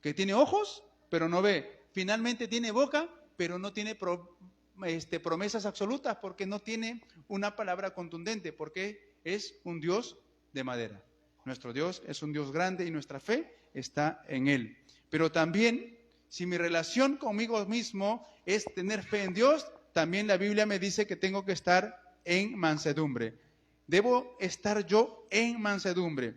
que tiene ojos, pero no ve. Finalmente tiene boca, pero no tiene promesas absolutas, porque no tiene una palabra contundente, porque es un Dios de madera. Nuestro Dios es un Dios grande y nuestra fe está en Él. Pero también, si mi relación conmigo mismo es tener fe en Dios, también la Biblia me dice que tengo que estar en mansedumbre. Debo estar yo en mansedumbre.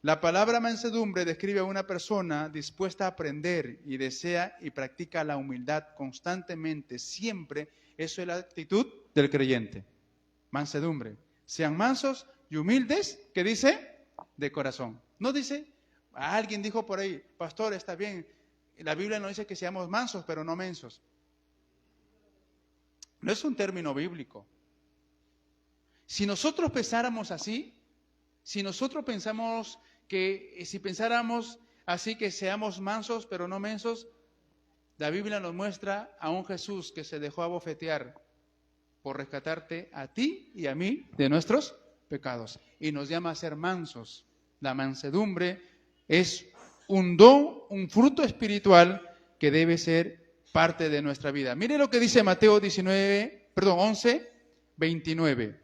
La palabra mansedumbre describe a una persona dispuesta a aprender y desea y practica la humildad constantemente, siempre. Eso es la actitud del creyente. Mansedumbre. Sean mansos y humildes, ¿qué dice? De corazón. No dice, alguien dijo por ahí, pastor, está bien, la Biblia no dice que seamos mansos, pero no mensos. No es un término bíblico. Si nosotros pensáramos así, si nosotros pensamos que, si pensáramos así que seamos mansos pero no mensos, la Biblia nos muestra a un Jesús que se dejó abofetear por rescatarte a ti y a mí de nuestros pecados. Y nos llama a ser mansos. La mansedumbre es un don, un fruto espiritual que debe ser parte de nuestra vida. Mire lo que dice Mateo 11, 29.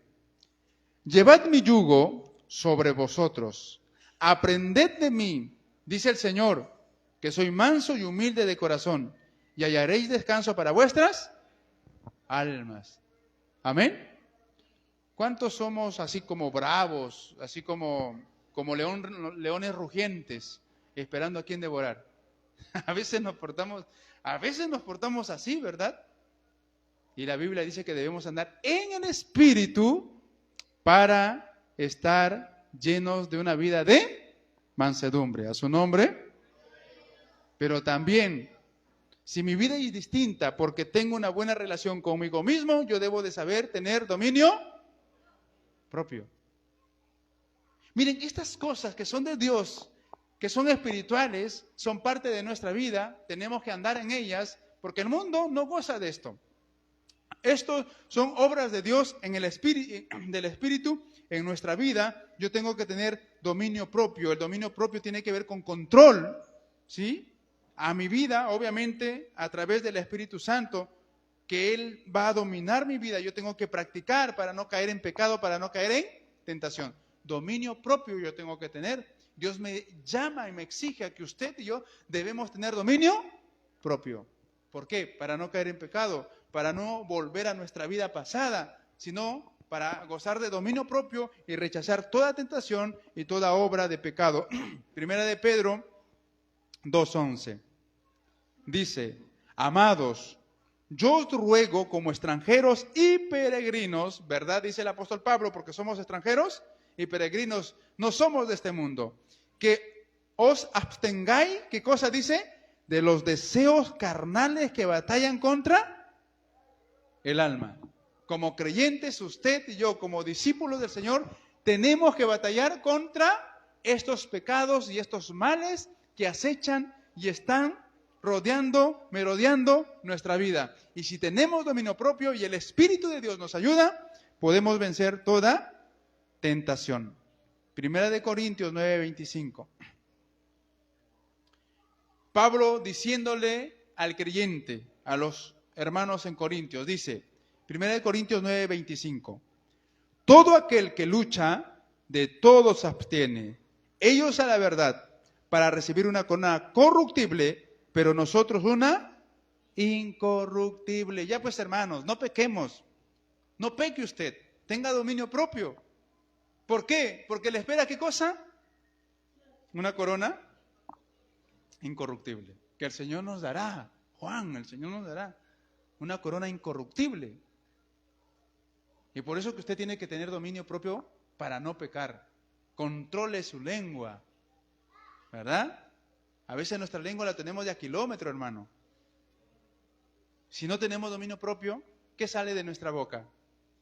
Llevad mi yugo sobre vosotros, aprended de mí, dice el Señor, que soy manso y humilde de corazón, y hallaréis descanso para vuestras almas. Amén. ¿Cuántos somos así como bravos, así como leones rugientes, esperando a quien devorar? A veces nos portamos así, ¿verdad? Y la Biblia dice que debemos andar en el Espíritu para estar llenos de una vida de mansedumbre. A su nombre. Pero también, si mi vida es distinta porque tengo una buena relación conmigo mismo, yo debo de saber tener dominio propio. Miren, estas cosas que son de Dios, que son espirituales, son parte de nuestra vida, tenemos que andar en ellas, porque el mundo no goza de esto. Estos son obras de Dios en el del Espíritu en nuestra vida. Yo tengo que tener dominio propio. El dominio propio tiene que ver con control, ¿sí? A mi vida, obviamente, a través del Espíritu Santo, que Él va a dominar mi vida. Yo tengo que practicar para no caer en pecado, para no caer en tentación. Dominio propio yo tengo que tener. Dios me llama y me exige a que usted y yo debemos tener dominio propio. ¿Por qué? Para no caer en pecado, para no volver a nuestra vida pasada, sino para gozar de dominio propio y rechazar toda tentación y toda obra de pecado. Primera de Pedro 2:11 dice: amados, yo os ruego como extranjeros y peregrinos, ¿verdad? Dice el apóstol Pablo, porque somos extranjeros y peregrinos, no somos de este mundo, que os abstengáis, ¿qué cosa dice? De los deseos carnales que batallan contra el alma. Como creyentes, usted y yo, como discípulos del Señor, tenemos que batallar contra estos pecados y estos males que acechan y están merodeando nuestra vida. Y si tenemos dominio propio y el Espíritu de Dios nos ayuda, podemos vencer toda tentación. Primera de Corintios 9:25. Pablo diciéndole al creyente, a los hermanos en Corintios, dice, Primera de Corintios 9:25, todo aquel que lucha, de todo se abstiene. Ellos a la verdad, para recibir una corona corruptible, pero nosotros una incorruptible. Ya pues, hermanos, no pequemos. No peque usted. Tenga dominio propio. ¿Por qué? Porque le espera, ¿qué cosa? Una corona incorruptible. Que el Señor nos dará. Juan, el Señor nos dará una corona incorruptible. Y por eso que usted tiene que tener dominio propio para no pecar. Controle su lengua. ¿Verdad? A veces nuestra lengua la tenemos de a kilómetro, hermano. Si no tenemos dominio propio, ¿qué sale de nuestra boca?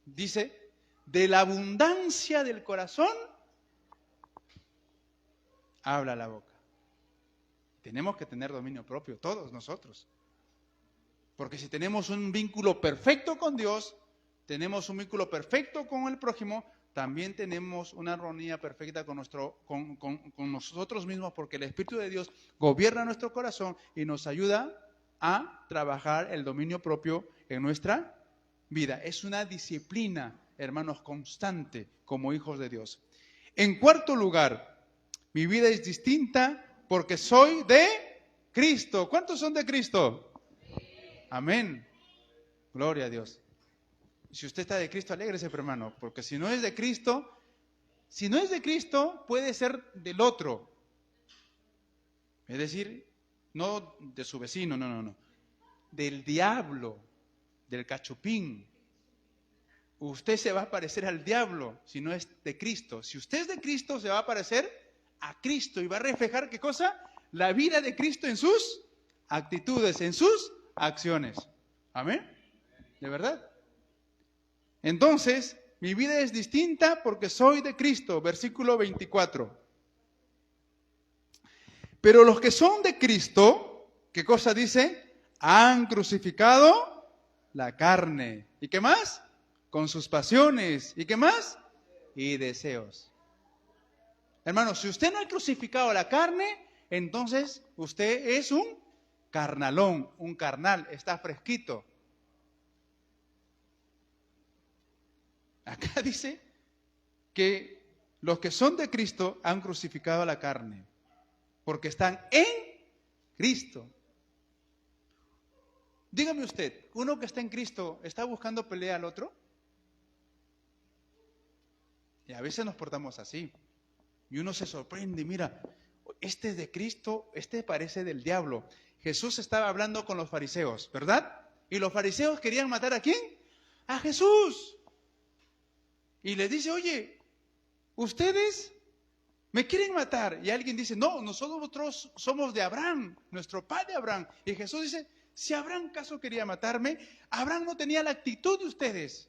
Dice, de la abundancia del corazón, habla la boca. Tenemos que tener dominio propio, todos nosotros. Porque si tenemos un vínculo perfecto con Dios, tenemos un vínculo perfecto con el prójimo, también tenemos una armonía perfecta con nosotros mismos, porque el Espíritu de Dios gobierna nuestro corazón y nos ayuda a trabajar el dominio propio en nuestra vida. Es una disciplina, hermanos, constante como hijos de Dios. En cuarto lugar, mi vida es distinta porque soy de Cristo. ¿Cuántos son de Cristo? Amén. Gloria a Dios. Si usted está de Cristo, alégrese, hermano, porque si no es de Cristo, puede ser del otro. Es decir, no de su vecino, no. Del diablo, del cachupín. Usted se va a parecer al diablo si no es de Cristo. Si usted es de Cristo, se va a parecer a Cristo y va a reflejar, ¿qué cosa? La vida de Cristo en sus actitudes, en sus acciones. Amén. ¿De verdad? Entonces, mi vida es distinta porque soy de Cristo. Versículo 24. Pero los que son de Cristo, ¿qué cosa dice? Han crucificado la carne. ¿Y qué más? Con sus pasiones. ¿Y qué más? Y deseos. Hermanos, si usted no ha crucificado la carne, entonces usted es un carnalón, un carnal, está fresquito. Acá dice que los que son de Cristo han crucificado la carne, porque están en Cristo. Dígame usted, ¿uno que está en Cristo está buscando pelea al otro? Y a veces nos portamos así. Y uno se sorprende, mira, este es de Cristo, este parece del diablo. Jesús estaba hablando con los fariseos, ¿verdad? Y los fariseos querían matar ¿a quién? A Jesús. Y les dice, oye, ustedes Me quieren matar. Y alguien dice, no, nosotros somos de Abraham, nuestro padre Abraham. Y Jesús dice, si Abraham acaso quería matarme, Abraham no tenía la actitud de ustedes.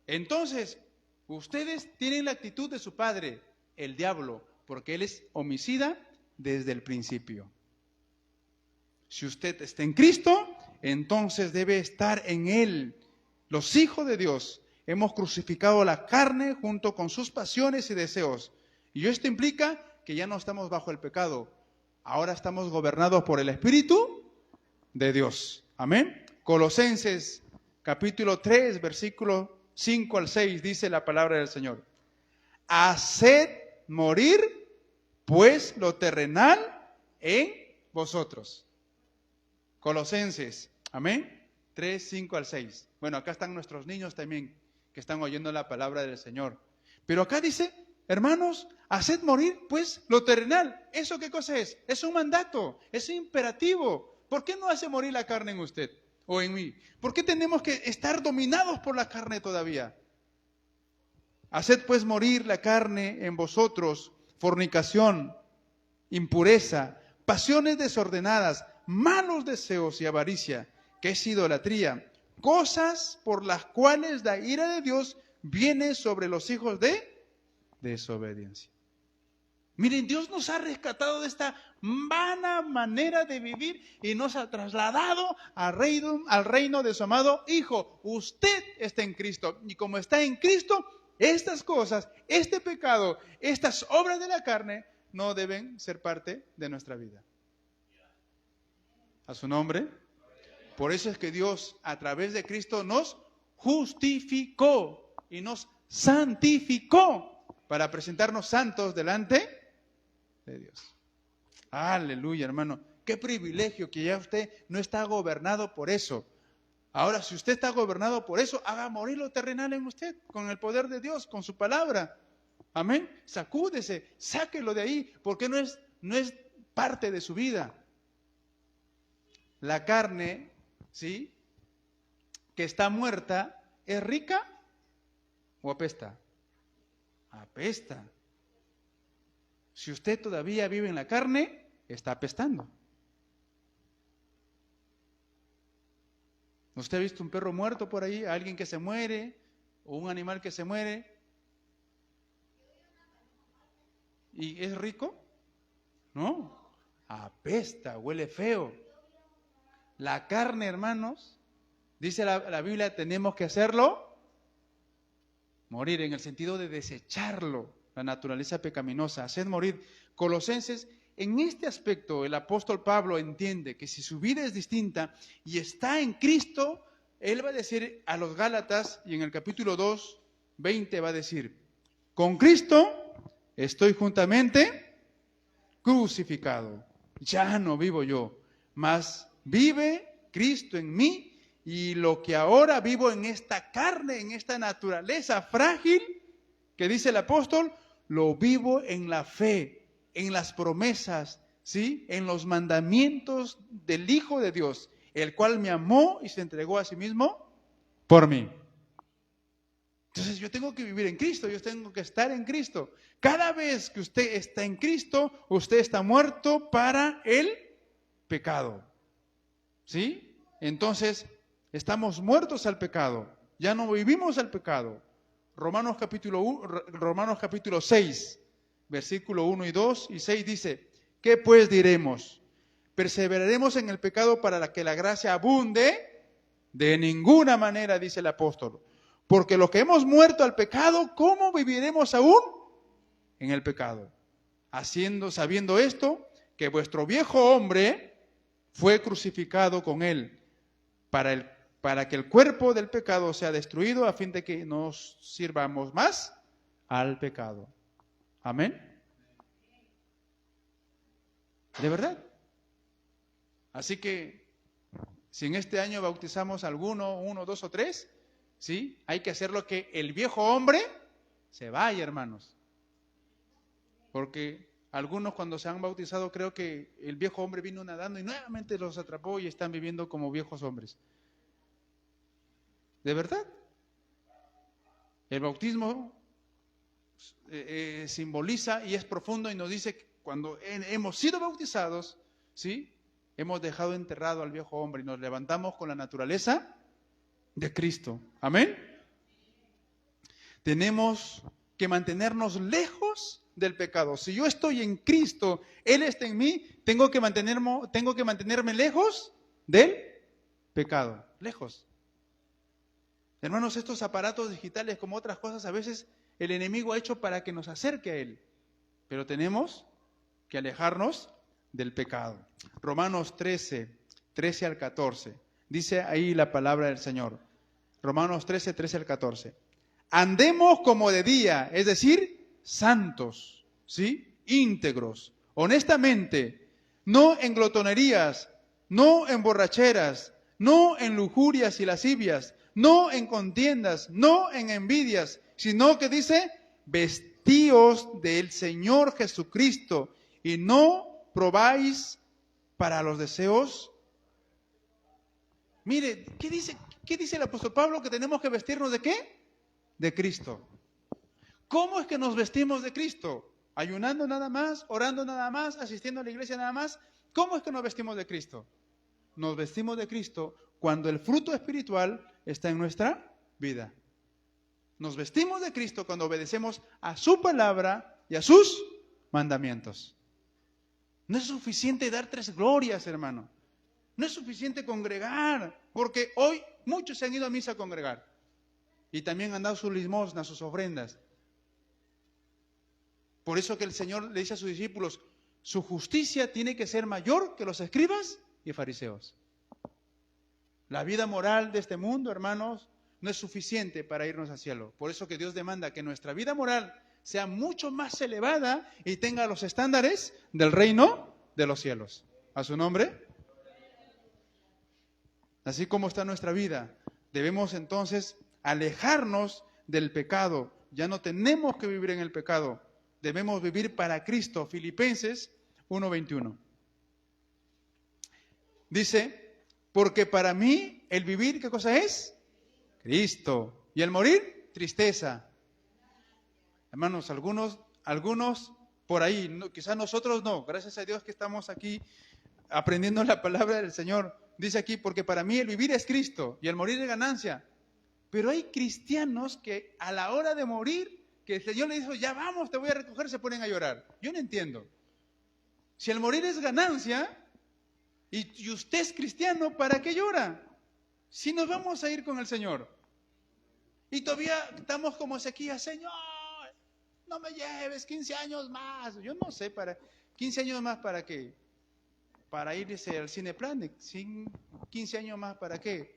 Entonces, ustedes tienen la actitud de su padre, el diablo, porque él es homicida desde el principio. Si usted está en Cristo, entonces debe estar en Él. Los hijos de Dios hemos crucificado la carne junto con sus pasiones y deseos. Y esto implica que ya no estamos bajo el pecado. Ahora estamos gobernados por el Espíritu de Dios. Amén. Colosenses capítulo 3, versículo 5 al 6, dice la palabra del Señor. Haced morir, pues, lo terrenal en vosotros. Colosenses, amén, 3, 5 al 6. Bueno, acá están nuestros niños también, que están oyendo la palabra del Señor. Pero acá dice, hermanos, haced morir, pues, lo terrenal. ¿Eso qué cosa es? Es un mandato, es un imperativo. ¿Por qué no hace morir la carne en usted o en mí? ¿Por qué tenemos que estar dominados por la carne todavía? Haced, pues, morir la carne en vosotros, fornicación, impureza, pasiones desordenadas, malos deseos y avaricia, que es idolatría, cosas por las cuales la ira de Dios viene sobre los hijos de desobediencia. Miren, Dios nos ha rescatado de esta vana manera de vivir y nos ha trasladado al reino de su amado Hijo. Usted está en Cristo y como está en Cristo, estas cosas, este pecado, estas obras de la carne no deben ser parte de nuestra vida. A su nombre. Por eso es que Dios a través de Cristo nos justificó y nos santificó para presentarnos santos delante de Dios. Aleluya, hermano. Qué privilegio que ya usted no está gobernado por eso. Ahora, si usted está gobernado por eso, haga morir lo terrenal en usted, con el poder de Dios, con su palabra. Amén. Sacúdese, sáquelo de ahí, porque no es parte de su vida. La carne, ¿sí?, que está muerta, ¿es rica o apesta? Apesta. Si usted todavía vive en la carne, está apestando. ¿Usted ha visto un perro muerto por ahí? ¿Alguien que se muere? ¿O un animal que se muere? ¿Y es rico? No. Apesta, huele feo. La carne, hermanos, dice la Biblia, tenemos que hacerlo morir, en el sentido de desecharlo, la naturaleza pecaminosa, hacer morir. Colosenses, en este aspecto, el apóstol Pablo entiende que si su vida es distinta y está en Cristo, él va a decir a los Gálatas, y en el capítulo 2, 20 va a decir, con Cristo estoy juntamente crucificado. Ya no vivo yo, mas vive Cristo en mí, y lo que ahora vivo en esta carne, en esta naturaleza frágil, que dice el apóstol, lo vivo en la fe, en las promesas, ¿sí?, en los mandamientos del Hijo de Dios, el cual me amó y se entregó a sí mismo por mí. Entonces yo tengo que vivir en Cristo, yo tengo que estar en Cristo. Cada vez que usted está en Cristo, usted está muerto para el pecado. ¿Sí? Entonces, estamos muertos al pecado. Ya no vivimos al pecado. Romanos capítulo 6, versículo 1 y 2 y 6 dice, ¿qué pues diremos? ¿Perseveraremos en el pecado para que la gracia abunde? De ninguna manera, dice el apóstol. Porque los que hemos muerto al pecado, ¿cómo viviremos aún en el pecado? Sabiendo esto, que vuestro viejo hombre fue crucificado con él, para que el cuerpo del pecado sea destruido, a fin de que no sirvamos más al pecado. Amén. ¿De verdad? Así que, si en este año bautizamos a uno, dos o tres, ¿sí?, hay que hacer lo que el viejo hombre se vaya, hermanos. Porque algunos cuando se han bautizado, creo que el viejo hombre vino nadando y nuevamente los atrapó y están viviendo como viejos hombres. ¿De verdad? El bautismo simboliza y es profundo y nos dice que cuando hemos sido bautizados, ¿sí? Hemos dejado enterrado al viejo hombre y nos levantamos con la naturaleza de Cristo. Amén. Tenemos que mantenernos lejos del pecado. Si yo estoy en Cristo, Él está en mí, tengo que mantenerme lejos del pecado. Lejos. Hermanos, estos aparatos digitales, como otras cosas, a veces el enemigo ha hecho para que nos acerque a Él. Pero tenemos que alejarnos del pecado. Romanos 13, 13 al 14. Dice ahí la palabra del Señor. Romanos 13, 13 al 14. Andemos como de día, es decir, santos, ¿sí? Íntegros, honestamente, no en glotonerías, no en borracheras, no en lujurias y lascivias, no en contiendas, no en envidias, sino que dice, vestíos del Señor Jesucristo y no probáis para los deseos. Mire, ¿qué dice el apóstol Pablo? Que tenemos que vestirnos ¿de qué? De Cristo. ¿Cómo es que nos vestimos de Cristo? ¿Ayunando nada más? ¿Orando nada más? ¿Asistiendo a la iglesia nada más? ¿Cómo es que nos vestimos de Cristo? Nos vestimos de Cristo cuando el fruto espiritual está en nuestra vida. Nos vestimos de Cristo cuando obedecemos a su palabra y a sus mandamientos. No es suficiente dar 3 glorias, hermano. No es suficiente congregar, porque hoy muchos se han ido a misa a congregar. Y también han dado sus limosnas, sus ofrendas. Por eso que el Señor le dice a sus discípulos, su justicia tiene que ser mayor que los escribas y fariseos. La vida moral de este mundo, hermanos, no es suficiente para irnos al cielo. Por eso que Dios demanda que nuestra vida moral sea mucho más elevada y tenga los estándares del reino de los cielos. ¿A su nombre? Así como está nuestra vida, debemos entonces alejarnos del pecado. Ya no tenemos que vivir en el pecado. Debemos vivir para Cristo. Filipenses 1:21. Dice, porque para mí el vivir, ¿qué cosa es? Cristo. Y el morir, tristeza. Hermanos, algunos por ahí, quizás nosotros no, gracias a Dios que estamos aquí aprendiendo la palabra del Señor. Dice aquí, porque para mí el vivir es Cristo y el morir es ganancia. Pero hay cristianos que a la hora de morir, que el Señor le dijo, ya vamos, te voy a recoger, se ponen a llorar. Yo no entiendo. Si el morir es ganancia y usted es cristiano, ¿para qué llora? Si nos vamos a ir con el Señor. Y todavía estamos como Ezequías, Señor, no me lleves 15 años más. Yo no sé, 15 años más ¿para qué? Para irse al Cineplanet. 15 años más ¿para qué?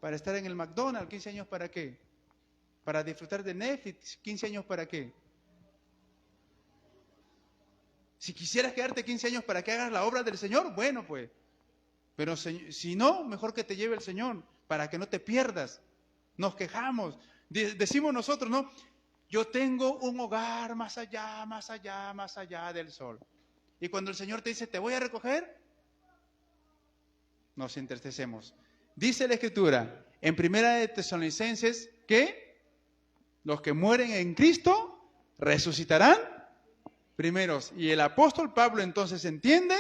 Para estar en el McDonald's. 15 años ¿para qué? Para disfrutar de Netflix. 15 años ¿para qué? Si quisieras quedarte 15 años para que hagas la obra del Señor, bueno pues. Pero si no, mejor que te lleve el Señor, para que no te pierdas. Nos quejamos. Decimos nosotros, ¿no? Yo tengo un hogar más allá, más allá, más allá del sol. Y cuando el Señor te dice, te voy a recoger, nos entristecemos. Dice la Escritura, en 1 de Tesalonicenses, que los que mueren en Cristo resucitarán primeros. Y el apóstol Pablo entonces entiende,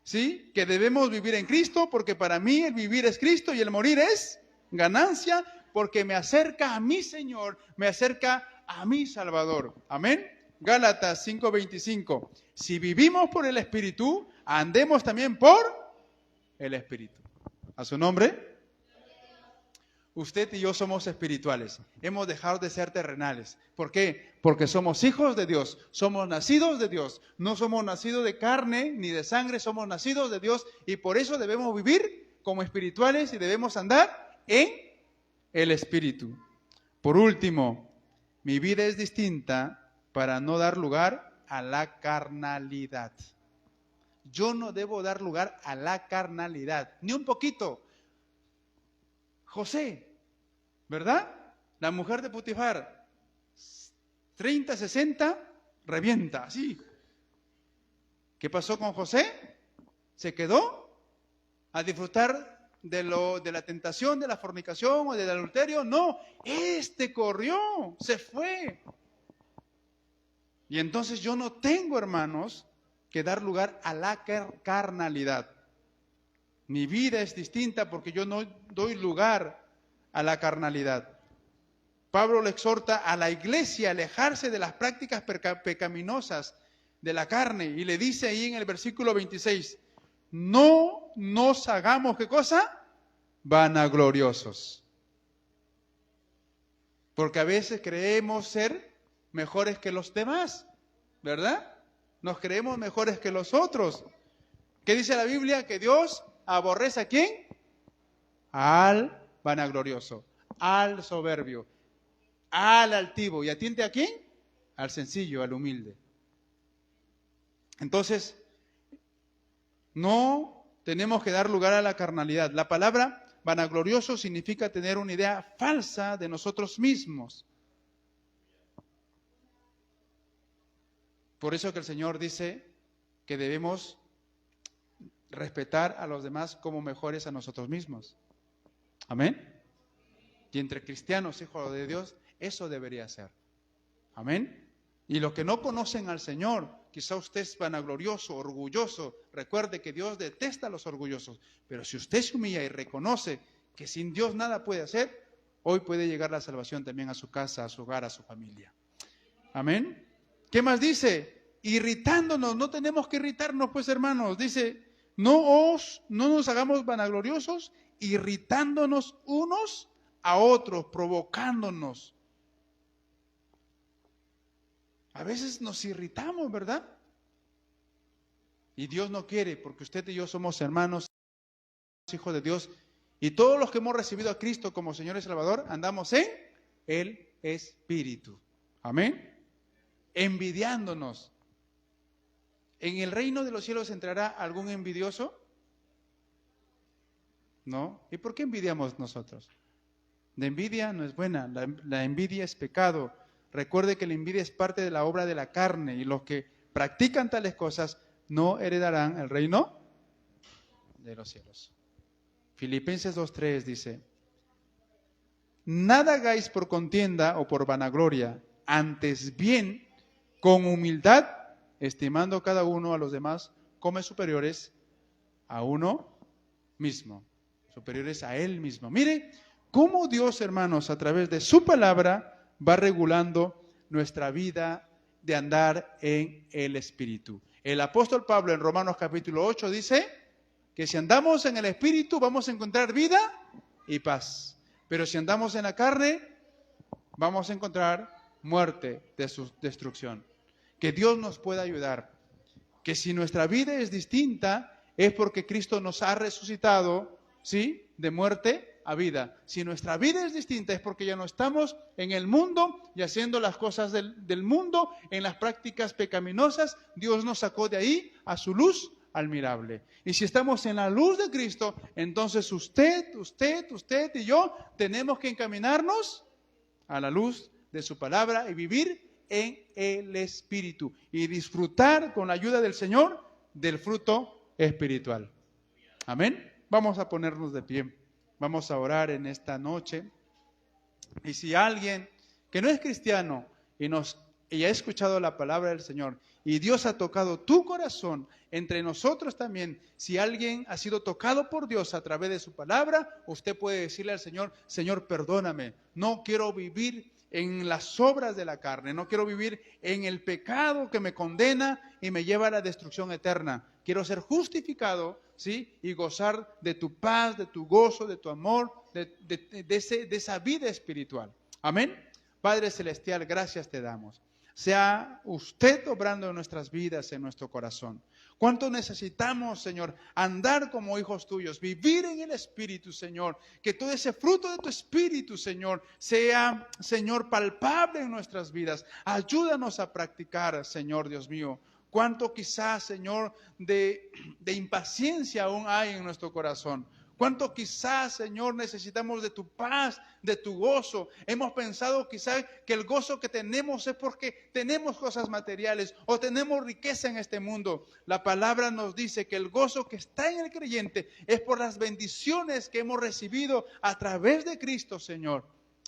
¿sí?, que debemos vivir en Cristo, porque para mí el vivir es Cristo y el morir es ganancia, porque me acerca a mi Señor, me acerca a mi Salvador. Amén. Gálatas 5:25. Si vivimos por el Espíritu, andemos también por el Espíritu. ¿A su nombre? Usted y yo somos espirituales. Hemos dejado de ser terrenales. ¿Por qué? Porque somos hijos de Dios. Somos nacidos de Dios. No somos nacidos de carne ni de sangre. Somos nacidos de Dios. Y por eso debemos vivir como espirituales y debemos andar en el Espíritu. Por último, mi vida es distinta para no dar lugar a la carnalidad. Yo no debo dar lugar a la carnalidad, ni un poquito. José, ¿verdad? La mujer de Potifar, 30, 60, revienta, así. ¿Qué pasó con José? ¿Se quedó a disfrutar de la tentación, de la fornicación o del adulterio? No, corrió, se fue. Y entonces yo no tengo, hermanos, que dar lugar a la carnalidad. Mi vida es distinta porque yo no doy lugar a la carnalidad. Pablo le exhorta a la iglesia a alejarse de las prácticas pecaminosas de la carne y le dice ahí en el versículo 26, no nos hagamos, ¿qué cosa? Vanagloriosos. Porque a veces creemos ser mejores que los demás, ¿verdad? Nos creemos mejores que los otros. ¿Qué dice la Biblia? Que Dios aborrece ¿a quién? Al vanaglorioso, al soberbio, al altivo. ¿Y atiende a quién? Al sencillo, al humilde. Entonces, no tenemos que dar lugar a la carnalidad. La palabra vanaglorioso significa tener una idea falsa de nosotros mismos. Por eso que el Señor dice que debemos respetar a los demás como mejores a nosotros mismos. Amén. Y entre cristianos, hijos de Dios, eso debería ser. Amén. Y los que no conocen al Señor, quizá usted es vanaglorioso, orgulloso. Recuerde que Dios detesta a los orgullosos. Pero si usted se humilla y reconoce que sin Dios nada puede hacer, hoy puede llegar la salvación también a su casa, a su hogar, a su familia. Amén. ¿Qué más dice? Irritándonos. No tenemos que irritarnos, pues, hermanos. Dice, no nos hagamos vanagloriosos, irritándonos unos a otros, provocándonos. A veces nos irritamos, ¿verdad? Y Dios no quiere, porque usted y yo somos hermanos, hijos de Dios. Y todos los que hemos recibido a Cristo como Señor y Salvador, andamos en el Espíritu. Amén. Envidiándonos. ¿En el reino de los cielos entrará algún envidioso? ¿No? ¿Y por qué envidiamos nosotros? La envidia no es buena, la envidia es pecado. Recuerde que la envidia es parte de la obra de la carne y los que practican tales cosas no heredarán el reino de los cielos. Filipenses 2:3 dice, nada hagáis por contienda o por vanagloria, antes bien con humildad, estimando cada uno a los demás como superiores a uno mismo, superiores a él mismo. Mire cómo Dios, hermanos, a través de su palabra va regulando nuestra vida de andar en el Espíritu. El apóstol Pablo en Romanos capítulo 8 dice que si andamos en el Espíritu vamos a encontrar vida y paz. Pero si andamos en la carne, vamos a encontrar muerte, de su destrucción. Que Dios nos pueda ayudar. Que si nuestra vida es distinta, es porque Cristo nos ha resucitado, ¿sí?, de muerte a vida. Si nuestra vida es distinta, es porque ya no estamos en el mundo y haciendo las cosas del mundo, en las prácticas pecaminosas. Dios nos sacó de ahí a su luz admirable. Y si estamos en la luz de Cristo, entonces usted y yo tenemos que encaminarnos a la luz de su palabra y vivir en el Espíritu y disfrutar con la ayuda del Señor del fruto espiritual. Amén. Vamos a ponernos de pie. Vamos a orar en esta noche. Y si alguien que no es cristiano y ha escuchado la palabra del Señor y Dios ha tocado tu corazón, entre nosotros también, si alguien ha sido tocado por Dios a través de su palabra, usted puede decirle al Señor, Señor, perdóname, no quiero vivir en las obras de la carne, no quiero vivir en el pecado que me condena y me lleva a la destrucción eterna. Quiero ser justificado, ¿sí?, y gozar de tu paz, de tu gozo, de tu amor, de esa vida espiritual. Amén. Padre Celestial, gracias te damos. Sea usted obrando en nuestras vidas, en nuestro corazón. ¿Cuánto necesitamos, Señor, andar como hijos tuyos, vivir en el Espíritu, Señor? Que todo ese fruto de tu Espíritu, Señor, sea, Señor, palpable en nuestras vidas. Ayúdanos a practicar, Señor Dios mío. Cuánto quizás, Señor, de impaciencia aún hay en nuestro corazón. Cuánto quizás, Señor, necesitamos de tu paz, de tu gozo. Hemos pensado quizás que el gozo que tenemos es porque tenemos cosas materiales o tenemos riqueza en este mundo. La palabra nos dice que el gozo que está en el creyente es por las bendiciones que hemos recibido a través de Cristo, Señor.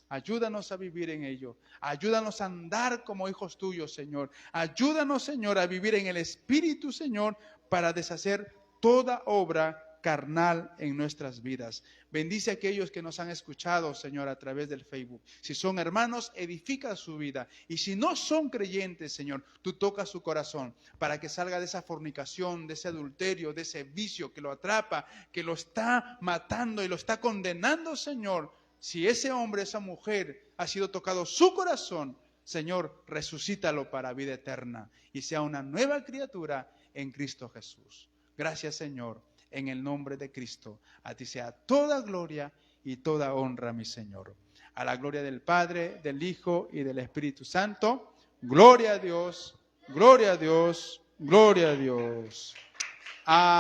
Ayúdanos a vivir en ello. Ayúdanos a andar como hijos tuyos, Señor. Ayúdanos, Señor, a vivir en el Espíritu, Señor, para deshacer toda obra carnal en nuestras vidas. Bendice a aquellos que nos han escuchado, Señor, a través del Facebook. Si son hermanos, edifica su vida. Y si no son creyentes, Señor, tú tocas su corazón para que salga de esa fornicación, de ese adulterio, de ese vicio que lo atrapa, que lo está matando y lo está condenando, Señor. Si ese hombre, esa mujer ha sido tocado su corazón, Señor, resucítalo para vida eterna y sea una nueva criatura en Cristo Jesús. Gracias, Señor. En el nombre de Cristo, a ti sea toda gloria y toda honra, mi Señor. A la gloria del Padre, del Hijo y del Espíritu Santo. Gloria a Dios, gloria a Dios, gloria a Dios. Amén.